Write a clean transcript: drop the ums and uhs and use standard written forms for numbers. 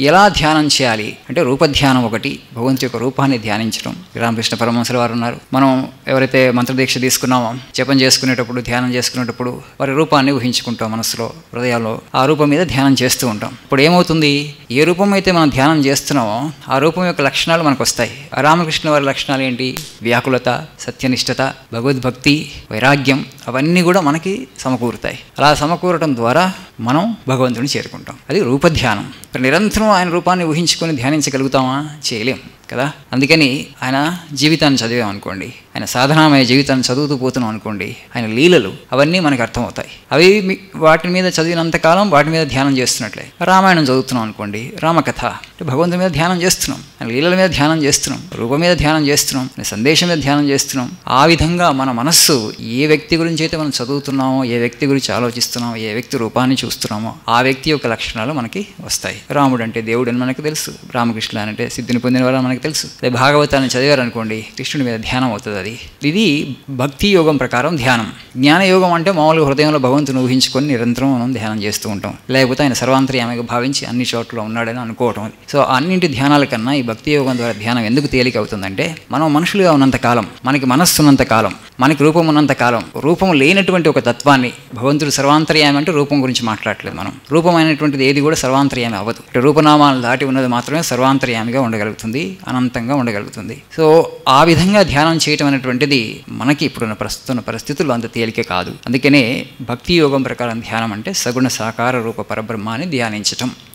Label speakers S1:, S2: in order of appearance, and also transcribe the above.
S1: ఎలా ధ్యానం చేయాలి అంటే రూపధ్యానం ఒకటి, భగవంతుడి యొక్క రూపాన్ని ధ్యానించడం. రామకృష్ణ పరమహంసుల వారు ఉన్నారు, మనం ఎవరైతే మంత్రదీక్ష తీసుకున్నామో జపం చేసుకునేటప్పుడు ధ్యానం చేసుకునేటప్పుడు వారి రూపాన్ని ఊహించుకుంటాం మనసులో, హృదయాల్లో ఆ రూపం మీద ధ్యానం చేస్తూ ఉంటాం. ఇప్పుడు ఏమవుతుంది, ఏ రూపం అయితే మనం ధ్యానం చేస్తున్నామో ఆ రూపం యొక్క లక్షణాలు మనకు వస్తాయి. రామకృష్ణ వారి లక్షణాలు ఏంటి? వ్యాకులత, సత్యనిష్టత, భగవద్భక్తి, వైరాగ్యం అవన్నీ కూడా మనకి సమకూరుతాయి. అలా సమకూరటం ద్వారా మనం భగవంతుని చేరుకుంటాం. అది రూపధ్యానం. నిరంతరం ఆయన రూపాన్ని ఊహించుకొని ధ్యానించగలుగుతామా? చేయలేం కదా. అందుకని ఆయన జీవితాన్ని చదివామనుకోండి, ఆయన సాధనామయ జీవితాన్ని చదువుతూ పోతున్నాం అనుకోండి, ఆయన లీలలు అవన్నీ మనకు అర్థమవుతాయి. అవి వాటి మీద చదివినంతకాలం వాటి మీద ధ్యానం చేస్తున్నట్లే. రామాయణం చదువుతున్నాం అనుకోండి, రామకథ అంటే భగవంతుని మీద ధ్యానం చేస్తున్నాం, ఆయన లీలల మీద ధ్యానం చేస్తున్నాం, రూపం మీద ధ్యానం చేస్తున్నాం, సందేశం మీద ధ్యానం చేస్తున్నాం. ఆ విధంగా మన మనస్సు ఏ వ్యక్తి గురించి అయితే మనం చదువుతున్నామో, ఏ వ్యక్తి గురించి ఆలోచిస్తున్నామో, ఏ వ్యక్తి రూపాన్ని చూస్తున్నామో ఆ వ్యక్తి యొక్క లక్షణాలు మనకి వస్తాయి. రాముడు అంటే దేవుడు అని మనకు తెలుసు, రామకృష్ణ అంటే సిద్ధిని పొందిన వారు మనకు తెలుసు. అదే భాగవతాన్ని చదివారనుకోండి, కృష్ణుడి మీద ధ్యానం అవుతుంది. ఇది భక్తి యోగం ప్రకారం ధ్యానం. జ్ఞానయోగం అంటే మామూలుగా హృదయంలో భగవంతుని ఊహించుకొని నిరంతరం మనం ధ్యానం చేస్తూ ఉంటాం, లేకపోతే ఆయన సర్వాంతర్యామిగా భావించి అన్ని చోట్ల ఉన్నాడని అనుకోవటం. అది సో అన్నింటి ధ్యానాల కన్నా ఈ భక్తి యోగం ద్వారా ధ్యానం ఎందుకు తేలిక అవుతుందంటే, మనం మనుషులుగా ఉన్నంత కాలం, మనకి మనస్సు ఉన్నంత కాలం, మనకి రూపం ఉన్నంత కాలం, రూపం లేనటువంటి ఒక తత్వాన్ని, భగవంతుడు సర్వాంతర్యామి అంటే రూపం గురించి మాట్లాడలేదు మనం, రూపమైనటువంటిది ఏది కూడా సర్వాంతర్యామి అవ్వదు. రూపనామాలు దాటి ఉన్నది మాత్రమే సర్వాంతర్యామిగా ఉండగలుగుతుంది, అనంతంగా ఉండగలుగుతుంది. సో ఆ విధంగా ధ్యానం చేయటం అనేటువంటిది మనకి ఇప్పుడున్న ప్రస్తుత పరిస్థితుల్లో అంత తేలిక కాదు. అందుకనే భక్తి యోగం ప్రకారం ధ్యానం అంటే సగుణ సాకార రూప పరబ్రహ్మాన్ని ధ్యానించటం.